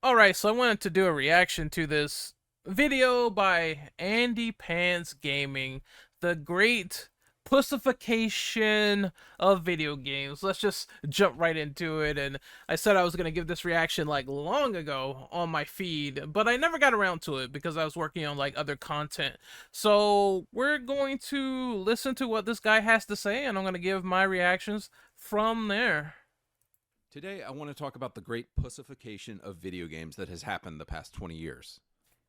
Alright, so I wanted to do a reaction to this video by AndyPantsGaming, the great pussification of video games. Let's just jump right into it. And I said I was going to give this reaction like long ago on my feed, but I never got around to it because I was working on like other content. So we're going to listen to what this guy has to say, and I'm going to give my reactions from there. Today, I want to talk about the great pussification of video games that has happened the past 20 years.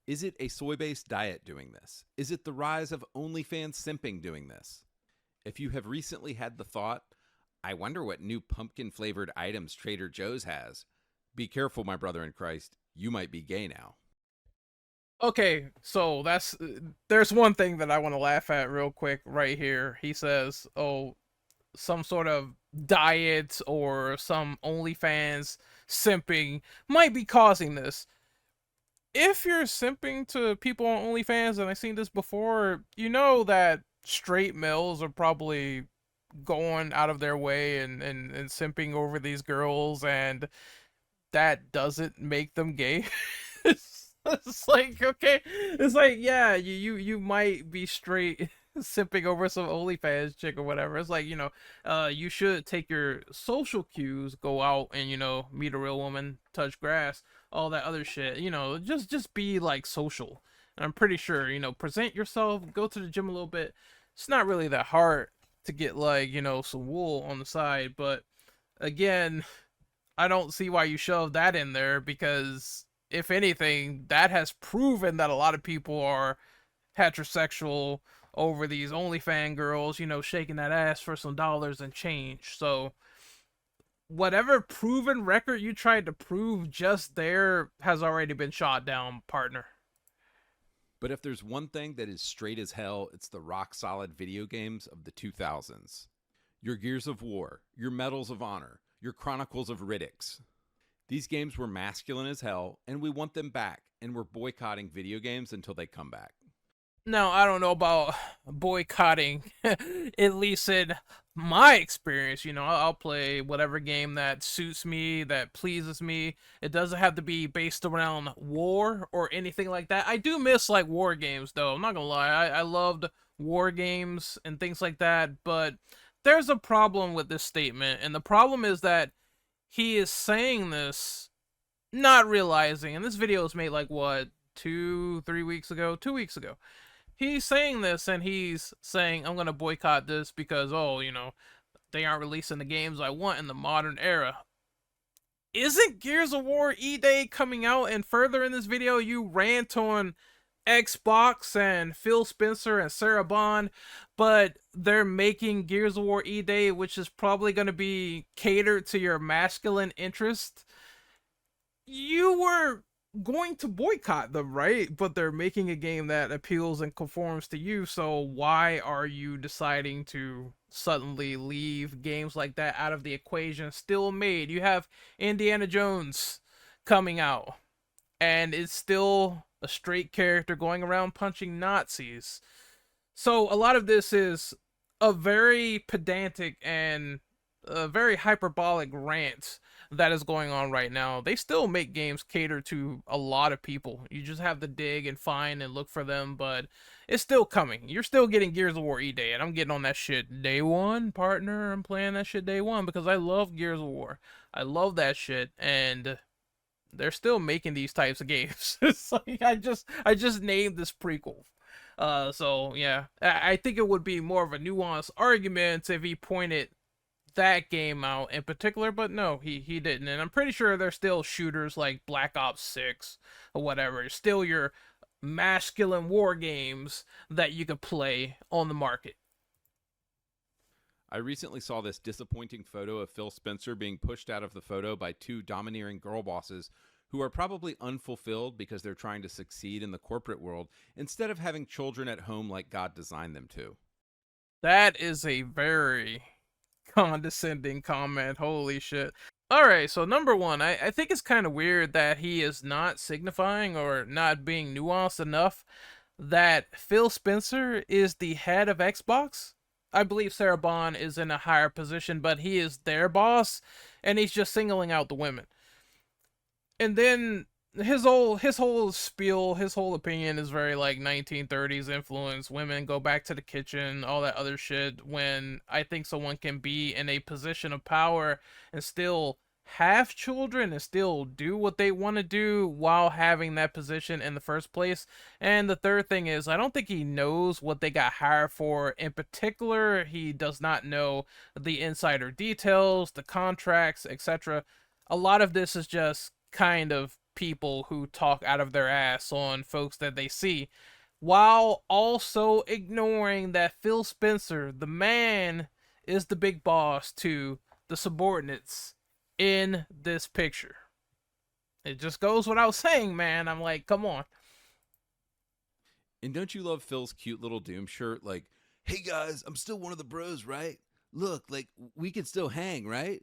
Is it a soy-based diet doing this? Is it the rise of OnlyFans simping doing this? If you have recently had the thought, I wonder what new pumpkin-flavored items Trader Joe's has, be careful, my brother in Christ, you might be gay now. Okay, so there's one thing that I want to laugh at real quick right here. He says, "Oh, some sort of diet or some OnlyFans simping might be causing this." If you're simping to people on OnlyFans, and I've seen this before, you know that straight males are probably going out of their way and simping over these girls, and that doesn't make them gay. It's like, okay, it's like, yeah, you might be straight simping over some OnlyFans chick or whatever. It's like, you should take your social cues, go out and, meet a real woman, touch grass, all that other shit. Just be like social. And I'm pretty sure, present yourself, go to the gym a little bit. It's not really that hard to get like, some wool on the side, but again, I don't see why you shove that in there, because if anything, that has proven that a lot of people are heterosexual over these OnlyFans girls, shaking that ass for some dollars and change. So whatever proven record you tried to prove just there has already been shot down, partner. But if there's one thing that is straight as hell, it's the rock-solid video games of the 2000s. Your Gears of War, your Medals of Honor, your Chronicles of Riddicks. These games were masculine as hell, and we want them back, and we're boycotting video games until they come back. Now, I don't know about boycotting, at least in my experience. I'll play whatever game that suits me, that pleases me. It doesn't have to be based around war or anything like that. I do miss, like, war games, though. I'm not gonna lie. I loved war games and things like that, but there's a problem with this statement, and the problem is that he is saying this not realizing, and this video was made like what, 2 weeks ago. He's saying this, and he's saying, I'm gonna boycott this because, oh, they aren't releasing the games I want in the modern era. Isn't Gears of War E-Day coming out? And further in this video, you rant on Xbox and Phil Spencer and Sarah Bond, but they're making Gears of War E-Day, which is probably going to be catered to your masculine interest. You were going to boycott them, right? But they're making a game that appeals and conforms to you, so why are you deciding to suddenly leave games like that out of the equation? Still made. You have Indiana Jones coming out, and it's still a straight character going around punching Nazis. So a lot of this is a very pedantic and a very hyperbolic rant that is going on right now. They still make games cater to a lot of people. You just have to dig and find and look for them, but it's still coming. You're still getting Gears of War E-Day, and I'm getting on that shit day one, partner. I'm playing that shit day one because I love Gears of War. I love that shit, and they're still making these types of games. It's like I just named this prequel. So yeah, I think it would be more of a nuanced argument if he pointed that game out in particular, but no, he didn't. And I'm pretty sure there's still shooters like Black Ops 6 or whatever, still your masculine war games that you could play on the market. I recently saw this disappointing photo of Phil Spencer being pushed out of the photo by two domineering girl bosses who are probably unfulfilled because they're trying to succeed in the corporate world instead of having children at home like God designed them to. That is a very condescending comment. Holy shit. Alright, so number one, I think it's kind of weird that he is not signifying or not being nuanced enough that Phil Spencer is the head of Xbox. I believe Sarah Bond is in a higher position, but he is their boss, and he's just singling out the women. And then his whole spiel, his whole opinion is very like 1930s influence. Women go back to the kitchen, all that other shit. When I think someone can be in a position of power and still have children and still do what they want to do while having that position in the first place. And the third thing is, I don't think he knows what they got hired for. In particular, he does not know the insider details, the contracts, etc. A lot of this is just kind of people who talk out of their ass on folks that they see, while also ignoring that Phil Spencer, the man, is the big boss to the subordinates in this picture. It just goes without saying, man. I'm like, come on. And don't you love Phil's cute little Doom shirt? Like, hey guys, I'm still one of the bros, right? Look, like, we can still hang, right?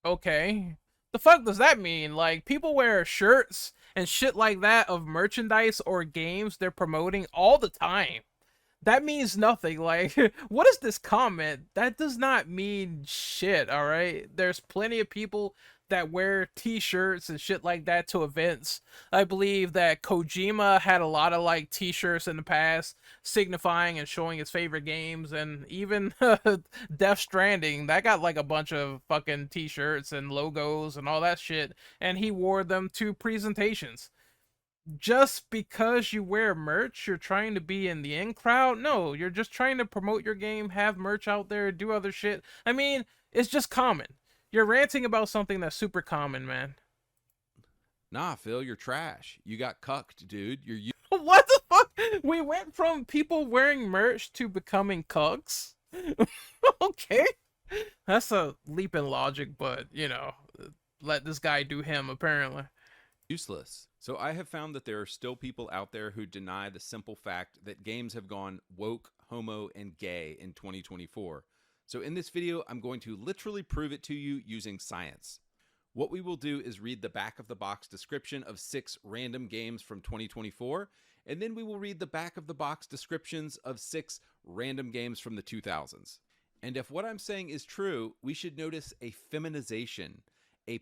Okay. The fuck does that mean? Like, people wear shirts and shit like that of merchandise or games they're promoting all the time. That means nothing. Like, what is this comment? That does not mean shit, alright? There's plenty of people that wear t-shirts and shit like that to events. I believe that Kojima had a lot of like t-shirts in the past signifying and showing his favorite games, and even Death Stranding, that got like a bunch of fucking t-shirts and logos and all that shit, and he wore them to presentations. Just because you wear merch, you're trying to be in the in crowd? No, you're just trying to promote your game, have merch out there, do other shit. I mean, it's just common. You're ranting about something that's super common, man. Nah, Phil, you're trash. You got cucked, dude. You're What the fuck? We went from people wearing merch to becoming cucks? Okay. That's a leap in logic, but, let this guy do him, apparently. useless. So I have found that there are still people out there who deny the simple fact that games have gone woke, homo, and gay in 2024. So in this video, I'm going to literally prove it to you using science. What we will do is read the back of the box description of 6 random games from 2024, and then we will read the back of the box descriptions of 6 random games from the 2000s. And if what I'm saying is true, we should notice a feminization, a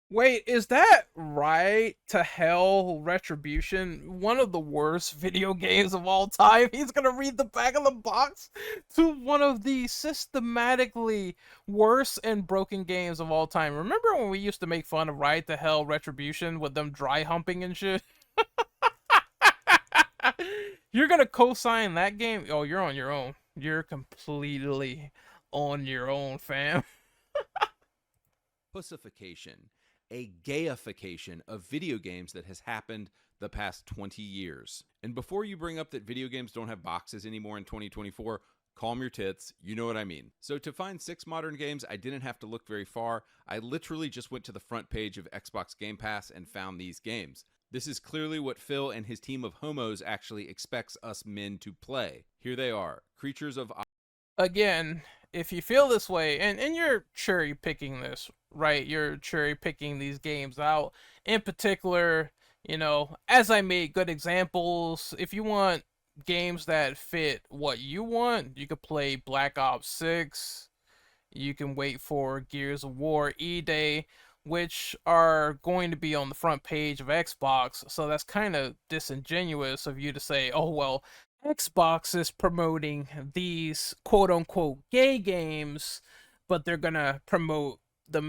Wait, is that right to hell Retribution? One of the worst video games of all time. He's gonna read the back of the box to one of the systematically worst and broken games of all time. Remember when we used to make fun of Right to Hell Retribution with them dry humping and shit? You're gonna co-sign that game? Oh, you're on your own. You're completely on your own, fam. pussification, a gayification of video games that has happened the past 20 years. And before you bring up that video games don't have boxes anymore in 2024, calm your tits, you know what I mean. So to find 6 modern games, I didn't have to look very far. I literally just went to the front page of Xbox Game Pass and found these games. This is clearly what Phil and his team of homos actually expects us men to play. Here they are, Creatures of... Again, if you feel this way, and you're cherry picking this, right? You're cherry picking these games out. In particular, as I made good examples, if you want games that fit what you want, you could play Black Ops 6. You can wait for Gears of War E-Day, which are going to be on the front page of Xbox. So that's kind of disingenuous of you to say, oh, well, Xbox is promoting these quote unquote gay games, but they're gonna promote the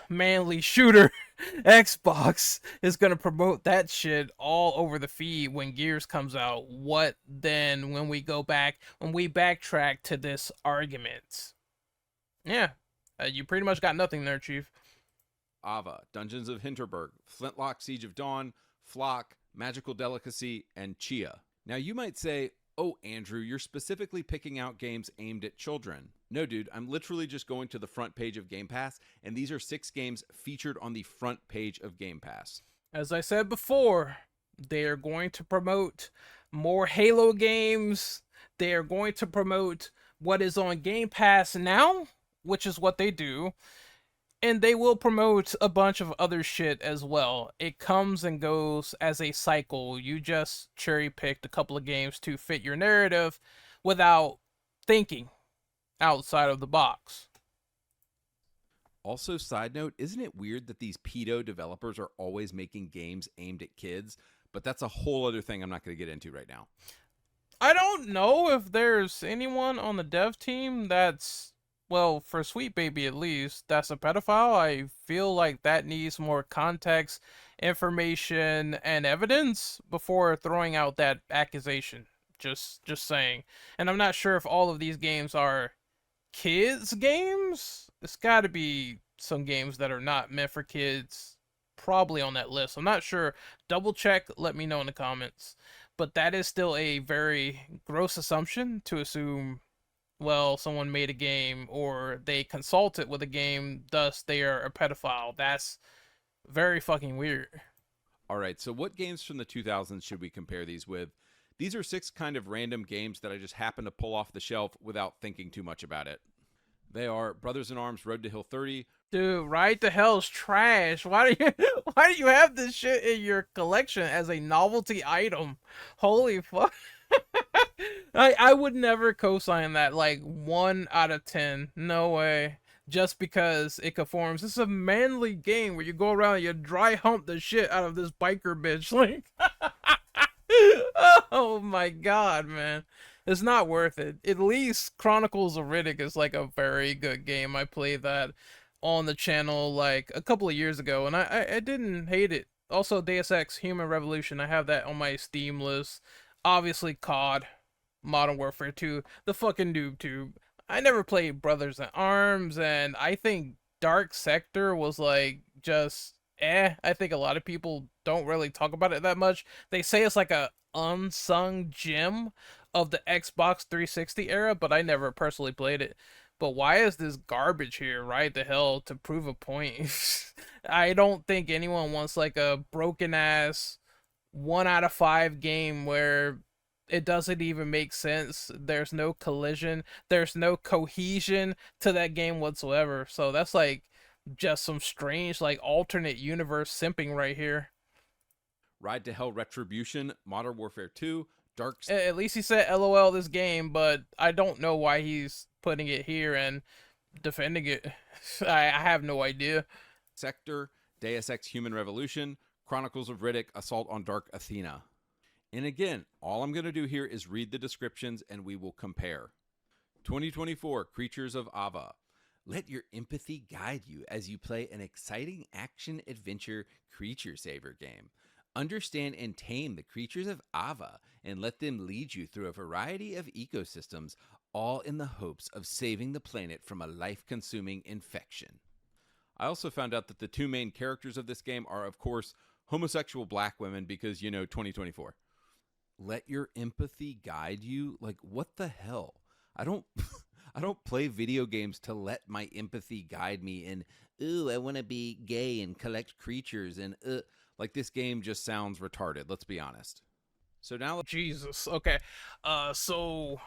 manly shooter. Xbox is gonna promote that shit all over the feed when Gears comes out. What then when we backtrack to this argument? Yeah, you pretty much got nothing there, Chief. Ava, Dungeons of Hinterberg, Flintlock Siege of Dawn, Flock, Magical Delicacy, and Chia. Now you might say, oh, Andrew, you're specifically picking out games aimed at children. No, dude, I'm literally just going to the front page of Game Pass, and these are 6 games featured on the front page of Game Pass. As I said before, they are going to promote more Halo games. They are going to promote what is on Game Pass now, which is what they do. And they will promote a bunch of other shit as well. It comes and goes as a cycle. You just cherry picked a couple of games to fit your narrative without thinking outside of the box. Also, side note, isn't it weird that these pedo developers are always making games aimed at kids? But that's a whole other thing I'm not going to get into right now. I don't know if there's anyone on the dev team that's, well, for Sweet Baby at least, that's a pedophile. I feel like that needs more context, information, and evidence before throwing out that accusation. Just saying. And I'm not sure if all of these games are kids games. It's got to be some games that are not meant for kids probably on that list. I'm not sure. Double check, let me know in the comments. But that is still a very gross assumption to assume, well, someone made a game or they consulted with a game, thus they are a pedophile. That's very fucking weird. All right, so what games from the 2000s should we compare these with? These are 6 kind of random games that I just happened to pull off the shelf without thinking too much about it. They are Brothers in Arms Road to Hill 30. Dude, Ride to Hell's trash. Why do you why do you have this shit in your collection as a novelty item? Holy fuck. I would never co-sign that, like 1 out of 10. No way. Just because it conforms. This is a manly game where you go around and you dry hump the shit out of this biker bitch. Like oh my god, man. It's not worth it. At least Chronicles of Riddick is like a very good game. I played that on the channel like a couple of years ago, and I didn't hate it. Also, Deus Ex Human Revolution, I have that on my Steam list. Obviously, COD, Modern Warfare 2, the fucking noob tube. I never played Brothers in Arms, and I think Dark Sector was like just I think a lot of people don't really talk about it that much. They say it's like a unsung gem of the Xbox 360 era, but I never personally played it. But why is this garbage here? Right the hell to prove a point. I don't think anyone wants like a broken ass 1 out of 5 game where it doesn't even make sense. There's no collision, there's no cohesion to that game whatsoever. So that's like just some strange like alternate universe simping right here. Ride to Hell Retribution, Modern Warfare 2, Dark At least he said LOL this game, but I don't know why he's putting it here and defending it. I have no idea. Sector, Deus Ex Human Revolution, Chronicles of Riddick, Assault on Dark Athena. And again, all I'm going to do here is read the descriptions and we will compare. 2024 Creatures of Ava. Let your empathy guide you as you play an exciting action-adventure creature saver game. Understand and tame the creatures of Ava and let them lead you through a variety of ecosystems, all in the hopes of saving the planet from a life-consuming infection. I also found out that the 2 main characters of this game are, of course, homosexual black women because, 2024. Let your empathy guide you? Like, what the hell? I don't I don't play video games to let my empathy guide me in, ooh, I want to be gay and collect creatures and like this game just sounds retarded, let's be honest. So now Jesus. Okay. So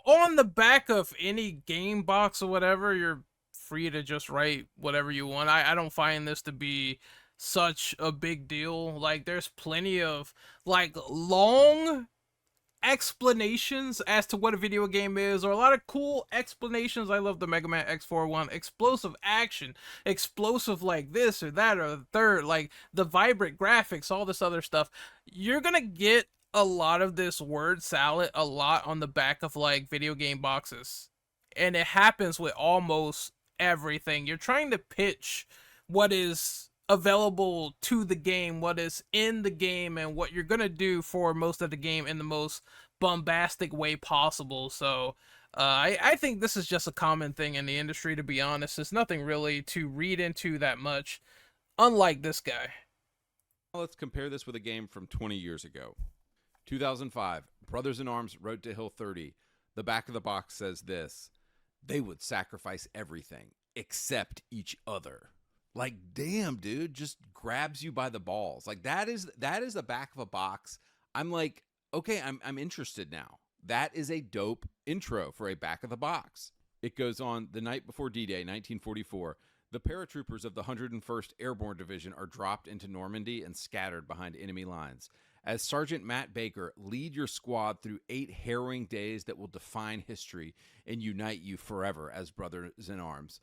on the back of any game box or whatever, you're free to just write whatever you want. I don't find this to be such a big deal. Like there's plenty of like long explanations as to what a video game is, or a lot of cool explanations. I love the Mega Man X4 one. Explosive action, explosive like this or that or the third, like the vibrant graphics, all this other stuff. You're gonna get a lot of this word salad a lot on the back of like video game boxes. And it happens with almost everything. You're trying to pitch what is available to the game, what is in the game, and what you're gonna do for most of the game in the most bombastic way possible. So I think this is just a common thing in the industry, to be honest. It's nothing really to read into that much, unlike this guy. let's compare this with a game from 20 years ago. 2005, Brothers in Arms Road to Hill 30. The back of the box says this: they would sacrifice everything except each other. Like, damn, dude, just grabs you by the balls. Like, that is the back of a box. I'm like, okay, I'm interested now. That is a dope intro for a back of the box. It goes on: the night before D-Day, 1944, the paratroopers of the 101st Airborne Division are dropped into Normandy and scattered behind enemy lines. As Sergeant Matt Baker, lead your squad through 8 harrowing days that will define history and unite you forever as brothers in arms.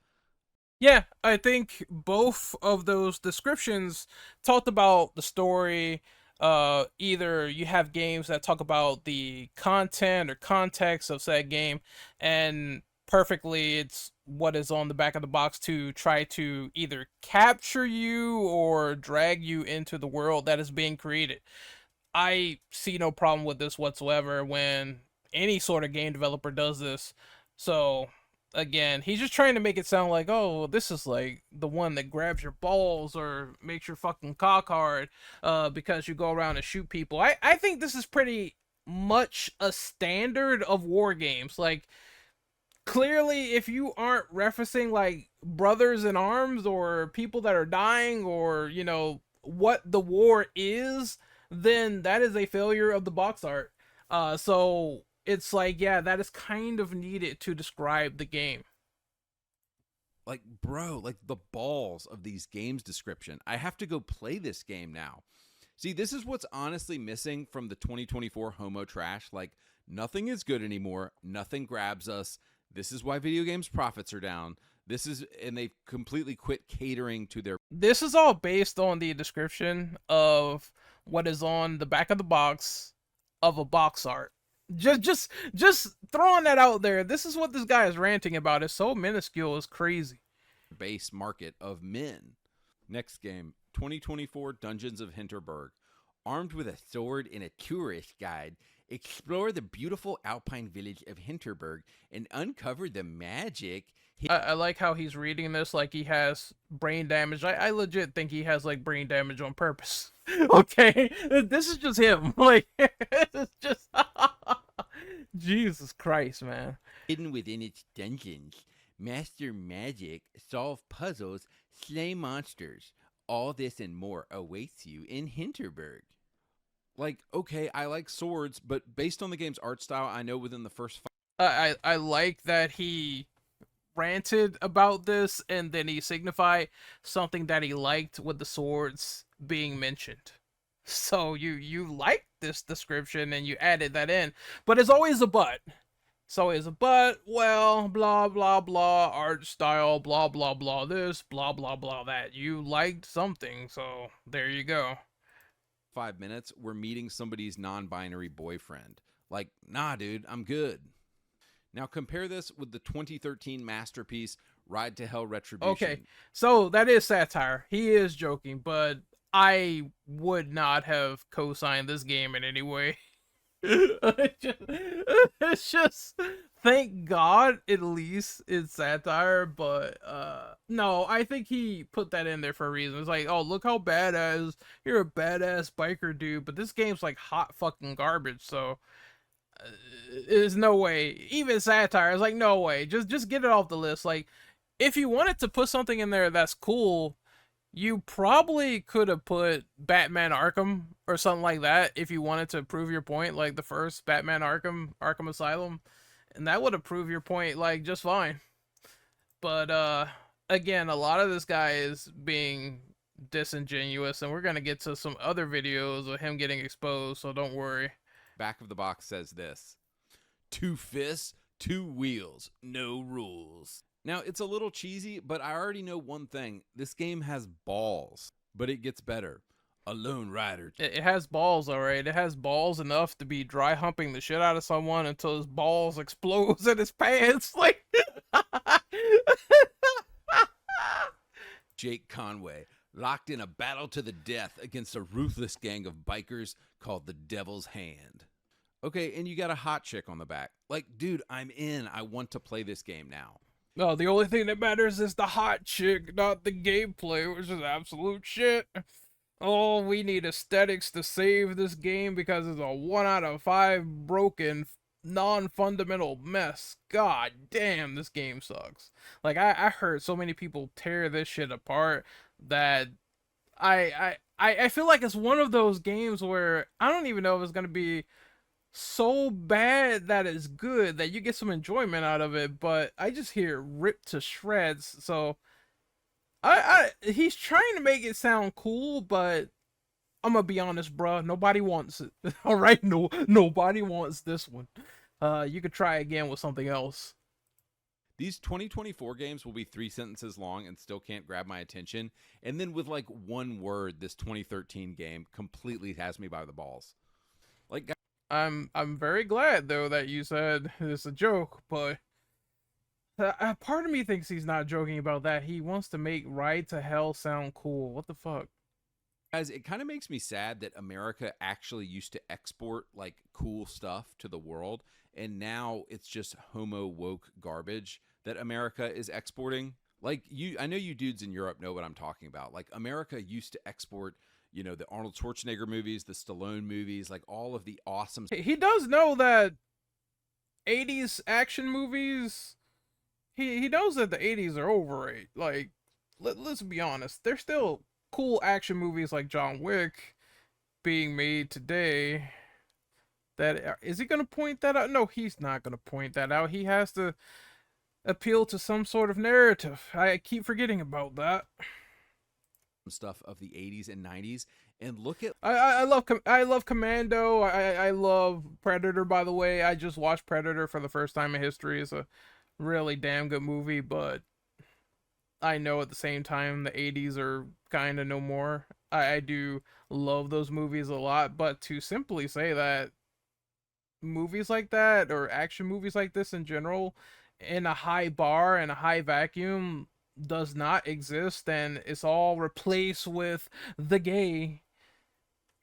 Yeah, I think both of those descriptions talked about the story. Either you have games that talk about the content or context of said game, and perfectly it's what is on the back of the box to try to either capture you or drag you into the world that is being created. I see no problem with this whatsoever when any sort of game developer does this. So again, he's just trying to make it sound like, oh, this is like the one that grabs your balls or makes your fucking cock hard, because you go around and shoot people. I think this is pretty much a standard of war games. Like, clearly, if you aren't referencing like brothers in arms or people that are dying, or what the war is, then that is a failure of the box art. So it's like, yeah, that is kind of needed to describe the game. Like, bro, like the balls of these games description. I have to go play this game now. See, this is what's honestly missing from the 2024 homo trash. Like, nothing is good anymore. Nothing grabs us. This is why video games profits are down. And they've completely quit catering to their. This is all based on the description of what is on the back of the box of a box art. Just throwing that out there. This is what this guy is ranting about. It's so minuscule, it's crazy. Base market of men. Next game, 2024 Dungeons of Hinterberg. Armed with a sword and a tourist guide, explore the beautiful alpine village of Hinterberg and uncover the magic. I like how he's reading this like he has brain damage. I legit think he has like brain damage on purpose. Okay, this is just him. Like, it's just Jesus Christ, man. Hidden within its dungeons, master magic, solve puzzles, slay monsters. All this and more awaits you in Hinterberg. Like, okay, I like swords, but based on the game's art style, I know within the first I like that he ranted about this and then he signified something that he liked with the swords being mentioned. So you like this description and you added that in, but it's always a but. It's always a but. Well, blah blah blah, art style, blah blah blah, this, blah blah blah, that. You liked something, so there you go. 5 minutes, we're meeting somebody's non binary boyfriend. Like, nah, dude, I'm good. Now compare this with the 2013 masterpiece, Ride to Hell Retribution. Okay, so that is satire. He is joking, but I would not have co-signed this game in any way. It's just, thank God at least it's satire, but no, I think he put that in there for a reason. It's like, oh, look how badass, you're a badass biker dude, but this game's like hot fucking garbage, so there's no way. Even satire is like, no way, just get it off the list. Like, if you wanted to put something in there that's cool, you probably could have put Batman Arkham or something like that if you wanted to prove your point, like the first Batman Arkham Asylum, and that would have proved your point like just fine. But again, a lot of this guy is being disingenuous, and we're gonna get to some other videos of him getting exposed, so don't worry. Back of the box says this: 2 fists, 2 wheels, no rules. Now, it's a little cheesy, but I already know one thing. This game has balls, but it gets better. A lone rider. It has balls, alright. It has balls enough to be dry humping the shit out of someone until his balls explodes in his pants. Like, Jake Conway, locked in a battle to the death against a ruthless gang of bikers called the Devil's Hand. Okay, and you got a hot chick on the back. Like, dude, I'm in. I want to play this game now. no, the only thing that matters is the hot chick, not the gameplay, which is absolute shit. Oh, we need aesthetics to save this game because it's a 1 out of 5 broken, non-fundamental mess. God damn, this game sucks. Like, I heard so many people tear this shit apart that I feel like it's one of those games where I don't even know if it's gonna be so bad that it's good that you get some enjoyment out of it, but I just hear ripped to shreds. So he's trying to make it sound cool, but I'm gonna be honest, bruh. Nobody wants it. All right, nobody wants this one. You could try again with something else. These 2024 games will be 3 sentences long and still can't grab my attention. And then with like one word, this 2013 game completely has me by the balls. Like, I'm very glad though that you said it's a joke, but part of me thinks he's not joking about that. He wants to make Ride to Hell sound cool. What the fuck? guys, it kind of makes me sad that America actually used to export like cool stuff to the world, and now it's just homo woke garbage that America is exporting. Like I know you dudes in Europe know what I'm talking about. Like America used to export, the Arnold Schwarzenegger movies, the Stallone movies, like all of the awesome. He does know that 80s action movies. He knows that the 80s are overrated. Like, let's be honest. There's still cool action movies like John Wick being made today. That is he gonna point that out? No, he's not gonna point that out. He has to appeal to some sort of narrative. I keep forgetting about that. Stuff of the 80s and 90s, and look at I love Commando. I love Predator. By the way, I just watched Predator for the first time in history. It's a really damn good movie, but I know at the same time the 80s are kind of no more. I do love those movies a lot, but to simply say that movies like that or action movies like this in general in a high bar and a high vacuum does not exist and it's all replaced with the gay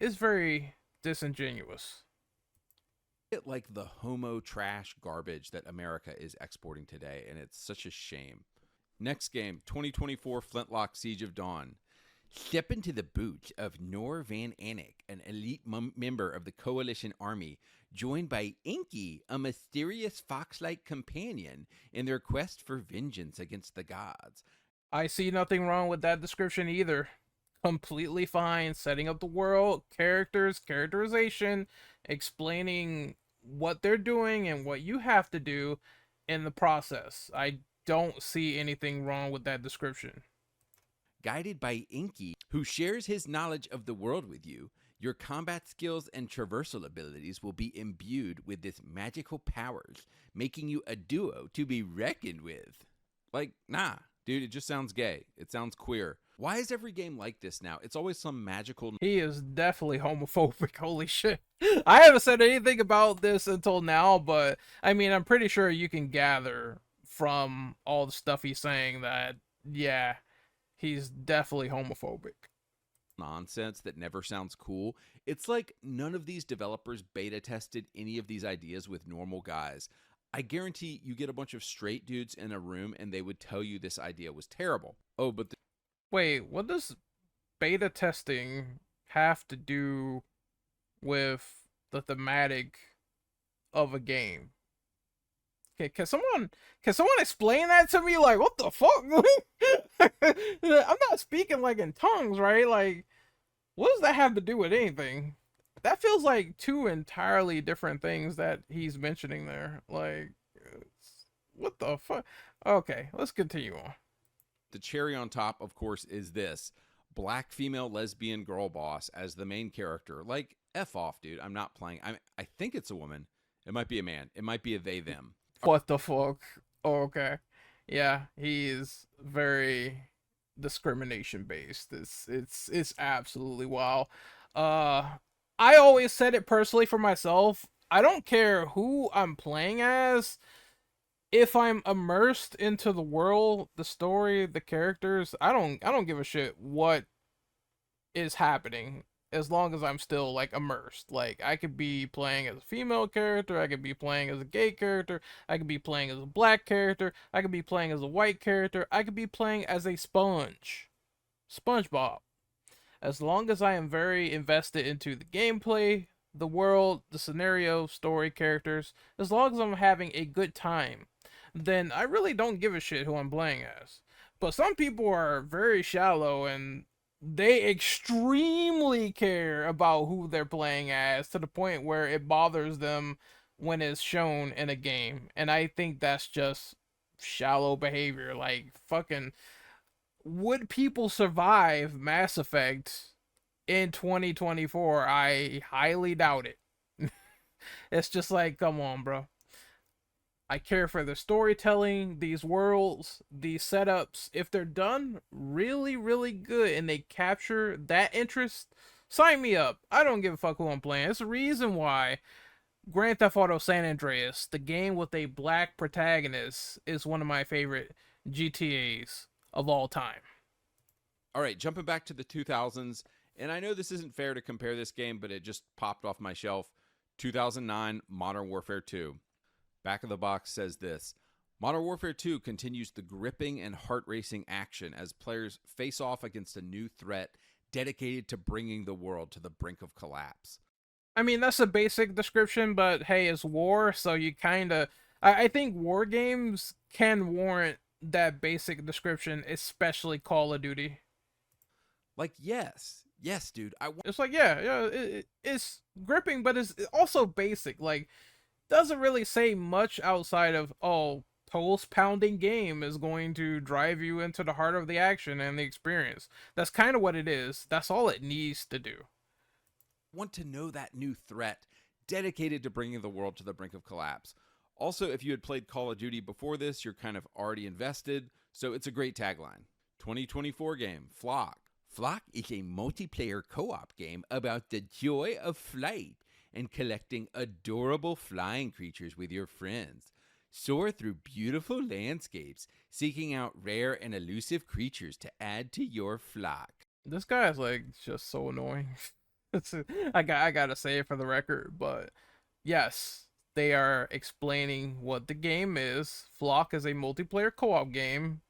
is very disingenuous. like the homo trash garbage that America is exporting today, and it's such a shame. Next game, 2024 Flintlock Siege of Dawn. Step into the boots of Nor Van Anik, an elite member of the Coalition Army, joined by Inky, a mysterious fox-like companion, in their quest for vengeance against the gods. I see nothing wrong with that description either. Completely fine. Setting up the world, characters, characterization, explaining what they're doing and what you have to do in the process. I don't see anything wrong with that description. Guided by Inky, who shares his knowledge of the world with you, your combat skills and traversal abilities will be imbued with this magical powers, making you a duo to be reckoned with. Like, nah, dude, it just sounds gay. It sounds queer. Why is every game like this now? It's always some magical... He is definitely homophobic. Holy shit. I haven't said anything about this until now, but I mean, I'm pretty sure you can gather from all the stuff he's saying that, yeah, he's definitely homophobic. Nonsense that never sounds cool. It's like none of these developers beta tested any of these ideas with normal guys. I guarantee you get a bunch of straight dudes in a room and they would tell you this idea was terrible. Oh, but wait, what does beta testing have to do with the thematic of a game? Okay, can someone explain that to me? Like, what the fuck? I'm not speaking like in tongues, right? Like, what does that have to do with anything? That feels like two entirely different things that he's mentioning there. Like, what the fuck? Okay, let's continue on. the cherry on top, of course, is this black female lesbian girl boss as the main character. Like, F off, dude. I'm not playing. I think it's a woman. It might be a man. It might be a they, them. What the fuck? Oh, okay. Yeah, he's very discrimination based. It's absolutely wild. I always said it personally for myself. I don't care who I'm playing as. If I'm immersed into the world, the story, the characters, I don't give a shit what is happening as long as I'm still like immersed. Like, I could be playing as a female character, I could be playing as a gay character, I could be playing as a black character, I could be playing as a white character, I could be playing as a sponge. SpongeBob. As long as I am very invested into the gameplay, the world, the scenario, story, characters, as long as I'm having a good time, then I really don't give a shit who I'm playing as. But some people are very shallow and they extremely care about who they're playing as to the point where it bothers them when it's shown in a game. And I think that's just shallow behavior. Like, fucking, would people survive Mass Effect in 2024? I highly doubt it. It's just like, come on, bro. I care for the storytelling, these worlds, these setups. If they're done really, really good and they capture that interest, sign me up. I don't give a fuck who I'm playing. It's the reason why Grand Theft Auto San Andreas, the game with a black protagonist, is one of my favorite GTAs of all time. All right, jumping back to the 2000s, and I know this isn't fair to compare this game, but it just popped off my shelf. 2009 Modern Warfare 2. Back of the box says this: Modern Warfare 2 continues the gripping and heart-racing action as players face off against a new threat dedicated to bringing the world to the brink of collapse. I mean, that's a basic description, but hey, it's war, so you kind of. I think war games can warrant that basic description, especially Call of Duty. Like, yes, dude. It's like, yeah, it's gripping, but it's also basic. Like, doesn't really say much outside of, oh, pulse pounding game is going to drive you into the heart of the action and the experience. That's kind of what it is. That's all it needs to do. want to know that new threat dedicated to bringing the world to the brink of collapse. Also, if you had played Call of Duty before this, you're kind of already invested, so it's a great tagline. 2024 game, Flock. Flock is a multiplayer co-op game about the joy of flight and collecting adorable flying creatures with your friends. Soar through beautiful landscapes, seeking out rare and elusive creatures to add to your flock. This guy is like just so annoying. I gotta say it for the record, but yes, they are explaining what the game is. Flock is a multiplayer co-op game.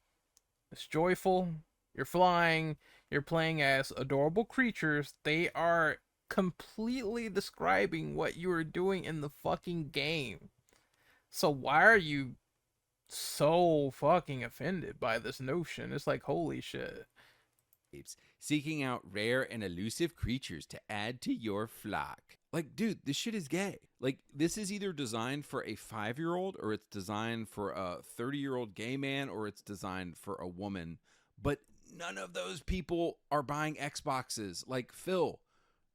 It's joyful. You're flying. You're playing as adorable creatures. They are completely describing what you are doing in the fucking game. So why are you so fucking offended by this notion? It's like, holy shit. Seeking out rare and elusive creatures to add to your flock. Like, dude, this shit is gay. Like, this is either designed for a 5-year-old or it's designed for a 30-year-old gay man or it's designed for a woman. But none of those people are buying Xboxes. Like, Phil,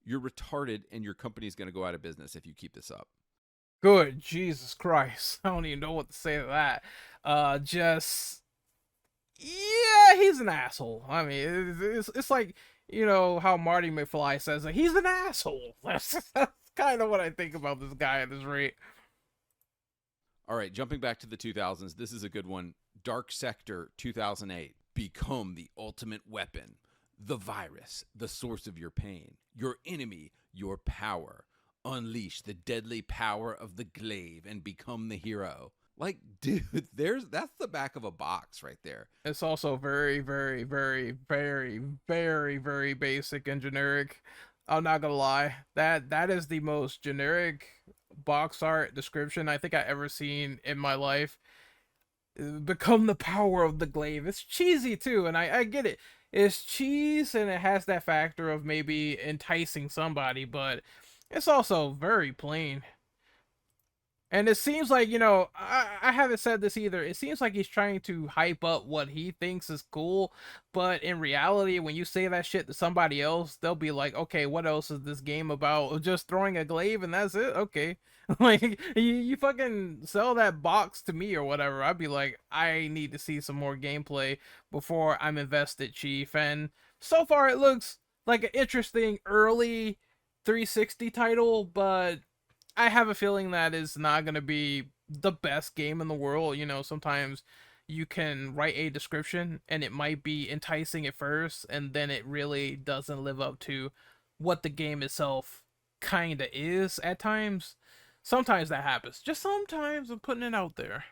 you're retarded and your company's going to go out of business if you keep this up. Good Jesus Christ. I don't even know what to say to that. Yeah, he's an asshole. I mean, it's like, you know, how Marty McFly says that he's an asshole. That's kind of what I think about this guy at this rate. All right, jumping back to the 2000s, this is a good one. Dark Sector 2008. Become the ultimate weapon. The virus, the source of your pain. Your enemy, your power. Unleash the deadly power of the glaive and become the hero. Like, dude, that's the back of a box right there. It's also very, very, very, very, very, very basic and generic. I'm not gonna lie. That is the most generic box art description I think I ever seen in my life. Become the power of the glaive. It's cheesy too, and I get it. It's cheese and it has that factor of maybe enticing somebody, but it's also very plain. And it seems like, you know, I haven't said this either. It seems like he's trying to hype up what he thinks is cool. But in reality, when you say that shit to somebody else, they'll be like, okay, what else is this game about? Just throwing a glaive and that's it? Okay. Like, you fucking sell that box to me or whatever. I'd be like, I need to see some more gameplay before I'm invested, Chief. And so far, it looks like an interesting early 360 title, but I have a feeling that is not going to be the best game in the world. You know, sometimes you can write a description and it might be enticing at first, and then it really doesn't live up to what the game itself kind of is at times. Sometimes that happens. Just sometimes. I'm putting it out there.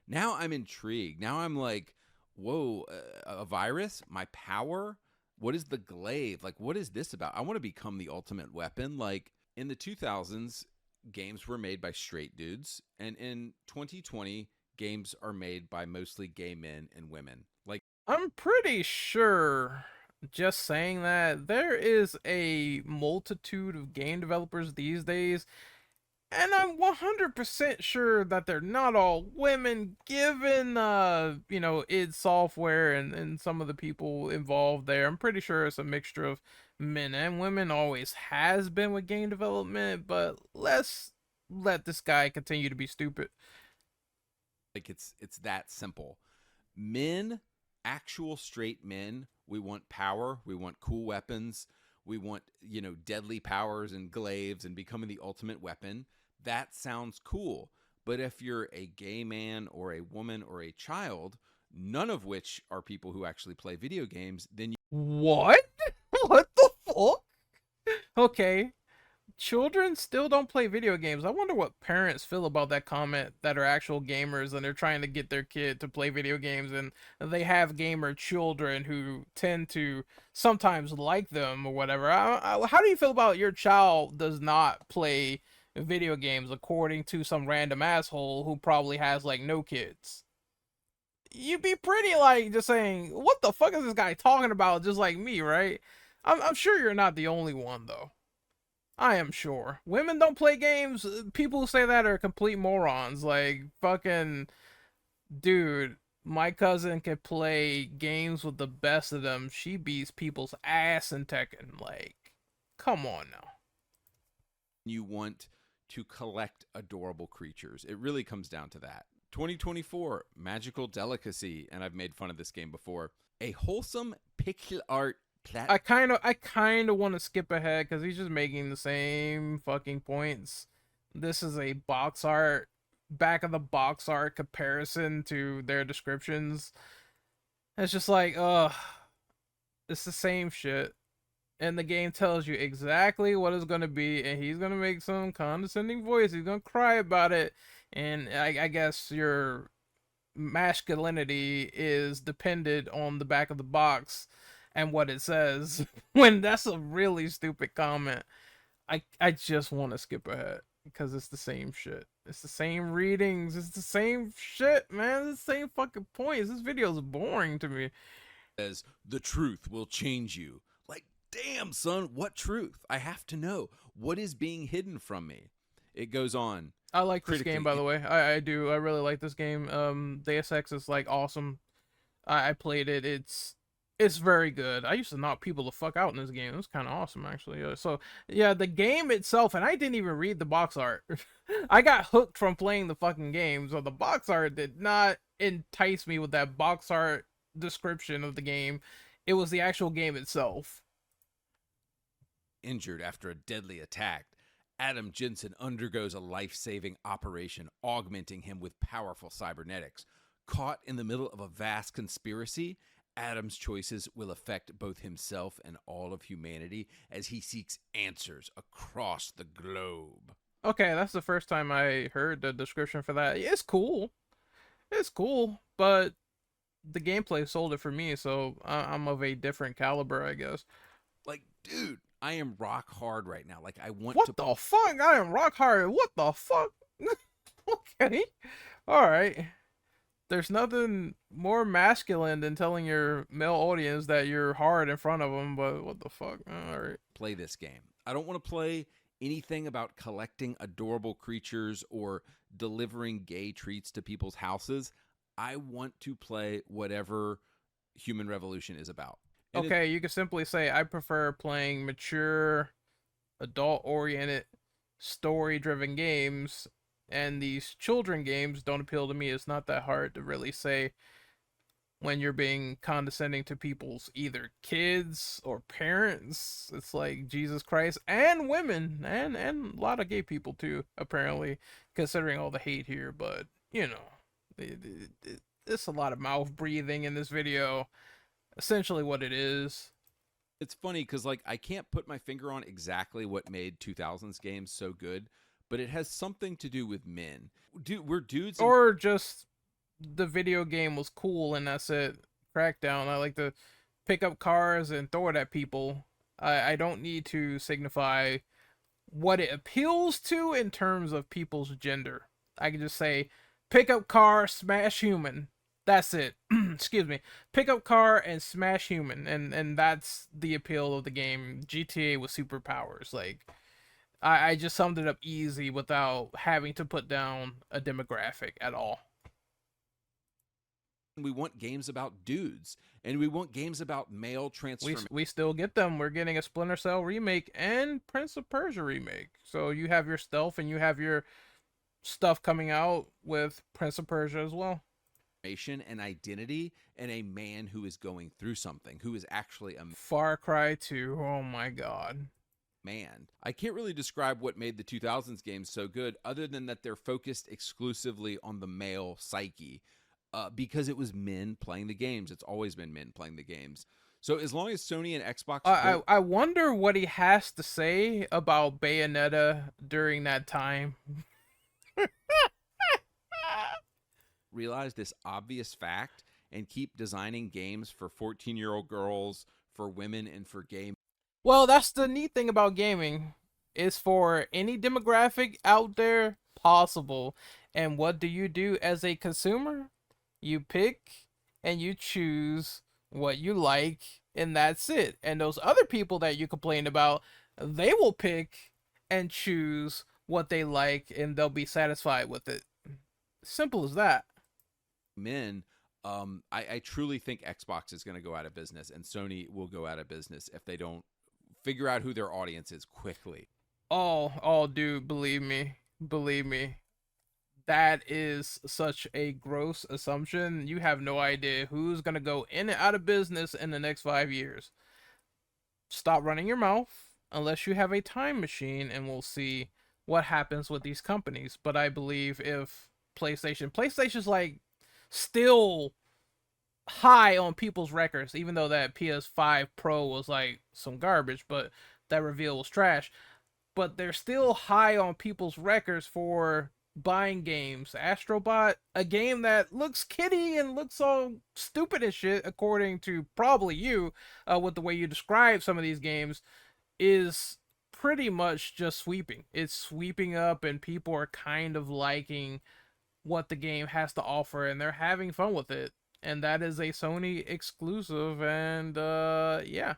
Now I'm intrigued. Now I'm like, whoa, a virus? My power? What is the glaive? Like, what is this about? I want to become the ultimate weapon. Like, in the 2000s, games were made by straight dudes, and in 2020, games are made by mostly gay men and women. Like, I'm pretty sure, just saying that, there is a multitude of game developers these days, and I'm 100% sure that they're not all women, given, you know, id Software and some of the people involved there. I'm pretty sure it's a mixture of men and women, always has been with game development, but let's let this guy continue to be stupid. Like it's that simple. Men, actual straight men, we want power, we want cool weapons, we want, deadly powers and glaives and becoming the ultimate weapon. That sounds cool. But if you're a gay man or a woman or a child, none of which are people who actually play video games, then What? What the fuck? Okay. Children still don't play video games. I wonder what parents feel about that comment that are actual gamers and they're trying to get their kid to play video games and they have gamer children who tend to sometimes like them or whatever. How do you feel about your child does not play video games according to some random asshole who probably has like no kids? You'd be pretty like just saying, what the fuck is this guy talking about? Just like me, right? I'm sure you're not the only one though. I am sure. Women don't play games. People who say that are complete morons. Like, fucking, dude, my cousin can play games with the best of them. She beats people's ass in Tekken. Like, come on now. you want to collect adorable creatures. It really comes down to that. 2024, magical delicacy, and I've made fun of this game before. A wholesome pixel art I kind of want to skip ahead because he's just making the same fucking points. This is a box art, back of the box art comparison to their descriptions. It's just like, it's the same shit. And the game tells you exactly what it's gonna be, and he's gonna make some condescending voice. He's gonna cry about it, and I guess your masculinity is dependent on the back of the box and what it says. When that's a really stupid comment, I just want to skip ahead because it's the same shit. It's the same readings. It's the same shit, man. It's the same fucking points. This video is boring to me. says the truth will change you. Like, damn, son, what truth? I have to know. What is being hidden from me? It goes on. I like this game, by the way. I do. I really like this game. Deus Ex is like awesome. I played it. It's very good. I used to knock people the fuck out in this game. It was kind of awesome, actually. So yeah, the game itself, and I didn't even read the box art. I got hooked from playing the fucking game, so the box art did not entice me with that box art description of the game. It was the actual game itself. Injured after a deadly attack, Adam Jensen undergoes a life-saving operation, augmenting him with powerful cybernetics. Caught in the middle of a vast conspiracy, Adam's choices will affect both himself and all of humanity as he seeks answers across the globe. Okay, that's the first time I heard the description for that. It's cool. It's cool, but the gameplay sold it for me, so I'm of a different caliber, I guess. Like, dude, I am rock hard right now. Like, I want What to. the fuck? I am rock hard. What the fuck? Okay. Alright. There's nothing more masculine than telling your male audience that you're hard in front of them, but what the fuck? Alright. Play this game. I don't want to play anything about collecting adorable creatures or delivering gay treats to people's houses. I want to play whatever Human Revolution is about. And okay, you can simply say, I prefer playing mature, adult-oriented, story-driven games, and these children games don't appeal to me. It's not that hard to really say when you're being condescending to people's either kids or parents. It's like Jesus Christ, and women, and a lot of gay people too, apparently, considering all the hate here. But you know, it's a lot of mouth breathing in this video. Essentially what it is. it's funny because, like, I can't put my finger on exactly what made 2000s games so good, but it has something to do with men. We're dudes. Or just the video game was cool and that's it. Crackdown. I like to pick up cars and throw it at people. I don't need to signify what it appeals to in terms of people's gender. I can just say, pick up car, smash human. That's it. Excuse me. Pick up car and smash human, and that's the appeal of the game. GTA with superpowers. Like, I just summed it up easy without having to put down a demographic at all. We want games about dudes, and we want games about male transformation. We still get them. We're getting a Splinter Cell remake and Prince of Persia remake. So you have your stealth and you have your stuff coming out with Prince of Persia as well. And identity, and a man who is going through something, who is actually a Far Cry 2. Oh my god. man. I can't really describe what made the 2000s games so good, other than that they're focused exclusively on the male psyche. Because it was men playing the games. It's always been men playing the games. So as long as Sony and Xbox... I wonder what he has to say about Bayonetta during that time. realize this obvious fact and keep designing games for 14-year-old girls, for women, and for gay... Well, that's the neat thing about gaming. It's for any demographic out there possible. And what do you do as a consumer? You pick and you choose what you like, and that's it. And those other people that you complain about, they will pick and choose what they like, and they'll be satisfied with it. Simple as that. Men, I truly think Xbox is going to go out of business, and Sony will go out of business if they don't figure out who their audience is quickly. Oh, dude, believe me. That is such a gross assumption. You have no idea who's going to go in and out of business in the next 5 years. Stop running your mouth unless you have a time machine, and we'll see what happens with these companies. But I believe if PlayStation's like still high on people's records, even though that PS5 Pro was like some garbage, but that reveal was trash. But they're still high on people's records for buying games. Astrobot, a game that looks kiddie and looks all stupid and shit, according to probably you, with the way you describe some of these games, is pretty much just sweeping. It's sweeping up, and people are kind of liking what the game has to offer, and they're having fun with it. And that is a Sony exclusive, and yeah.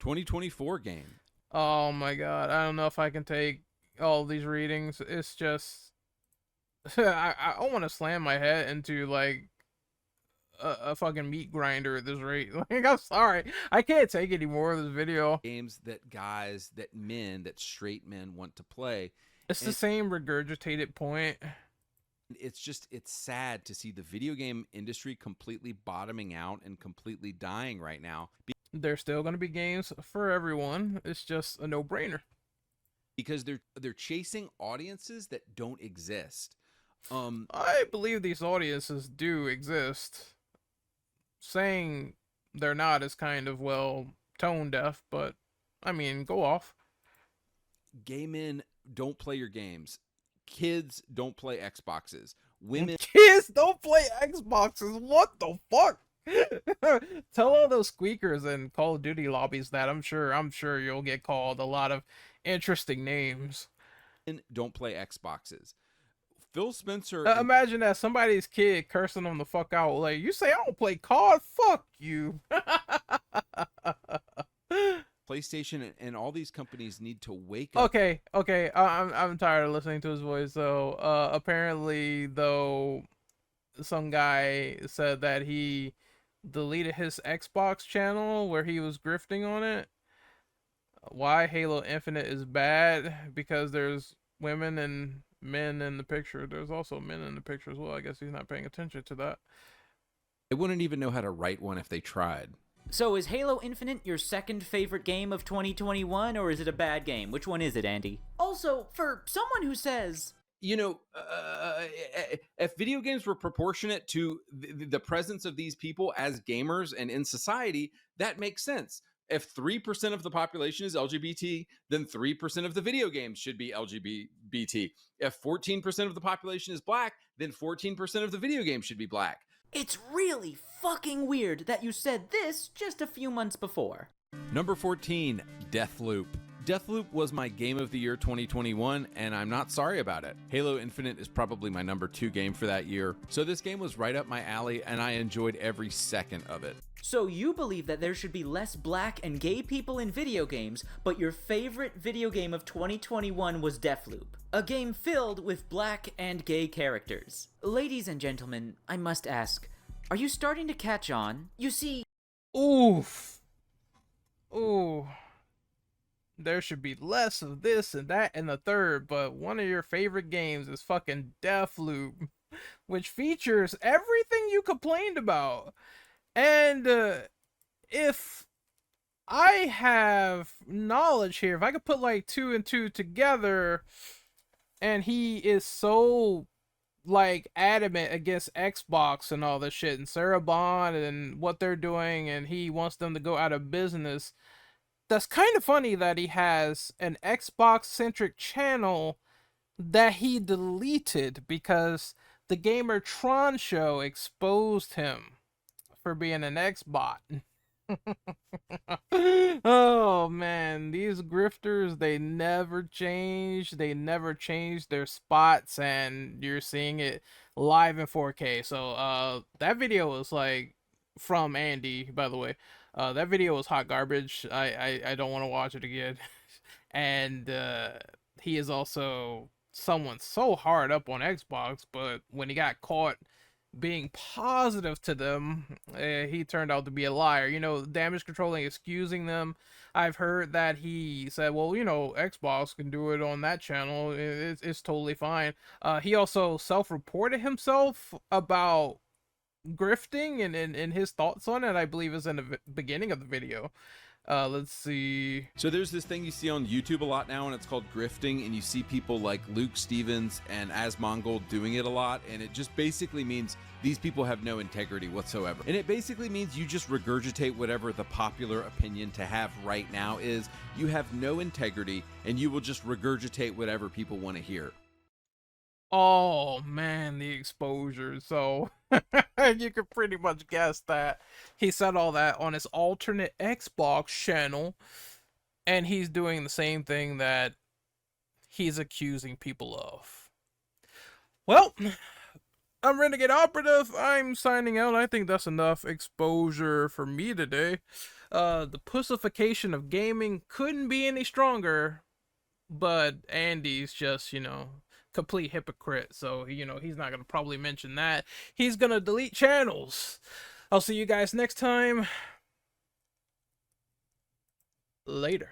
2024 game. Oh my god, I don't know if I can take all these readings. It's just I want to slam my head into like a fucking meat grinder at this rate. Like, I'm sorry, I can't take any more of this video. Games that guys, that men, that straight men want to play. It's the same regurgitated point. It's sad to see the video game industry completely bottoming out and completely dying right now. There's still going to be games for everyone. It's just a no-brainer. Because they're chasing audiences that don't exist. I believe these audiences do exist. Saying they're not is kind of, well, tone deaf, but I mean, go off. Gay men don't play your games. Kids don't play Xboxes. Kids don't play Xboxes. What the fuck? Tell all those squeakers in Call of Duty lobbies that I'm sure you'll get called a lot of interesting names. Don't play Xboxes. Phil Spencer. Imagine that somebody's kid cursing them the fuck out. Like, you say I don't play COD? Fuck you. PlayStation and all these companies need to wake up. Okay. I'm tired of listening to his voice. So apparently, though, some guy said that he deleted his Xbox channel where he was grifting on it. Why Halo Infinite is bad? Because there's women and men in the picture. There's also men in the picture as well. I guess he's not paying attention to that. They wouldn't even know how to write one if they tried. So is Halo Infinite your second favorite game of 2021, or is it a bad game? Which one is it, Andy? Also, for someone who says... You know, if video games were proportionate to the presence of these people as gamers and in society, that makes sense. If 3% of the population is LGBT, then 3% of the video games should be LGBT. If 14% of the population is black, then 14% of the video games should be black. It's really fucking weird that you said this just a few months before. Number 14, Deathloop. Deathloop was my game of the year 2021, and I'm not sorry about it. Halo Infinite is probably my number 2 game for that year, so this game was right up my alley, and I enjoyed every second of it. So you believe that there should be less black and gay people in video games, but your favorite video game of 2021 was Deathloop, a game filled with black and gay characters. Ladies and gentlemen, I must ask, are you starting to catch on? You see... Oof. Ooh. There should be less of this and that and the third, but one of your favorite games is fucking Deathloop, which features everything you complained about. And if I have knowledge here, if I could put like 2 and 2 together, and he is so like adamant against Xbox and all this shit and Sarah Bond and what they're doing, and he wants them to go out of business. That's kind of funny that he has an Xbox centric channel that he deleted because the Gamer Tron show exposed him for being an Xbot. Oh man, these grifters, they never change. They never change their spots, and you're seeing it live in 4K. So that video was like from Andy, by the way. That video was hot garbage. I don't want to watch it again. And he is also someone so hard up on Xbox, but when he got caught being positive to them, he turned out to be a liar. You know, damage controlling, excusing them. I've heard that he said, well, you know, Xbox can do it on that channel. It's totally fine. He also self-reported himself about grifting and his thoughts on it, I believe, is in the beginning of the video. Let's see. So there's this thing you see on YouTube a lot now, and it's called grifting, and you see people like Luke Stevens and Asmongold doing it a lot, and it just basically means these people have no integrity whatsoever. And it basically means you just regurgitate whatever the popular opinion to have right now is. You have no integrity, and you will just regurgitate whatever people want to hear. Oh man, the exposure. So you could pretty much guess that he said all that on his alternate Xbox channel, and he's doing the same thing that he's accusing people of. Well, I'm Renegade Operative. I'm signing out. I think that's enough exposure for me today. The pussification of gaming couldn't be any stronger, but Andy's just, you know, complete hypocrite, so you know he's not gonna probably mention that. He's gonna delete channels. I'll see you guys next time. Later.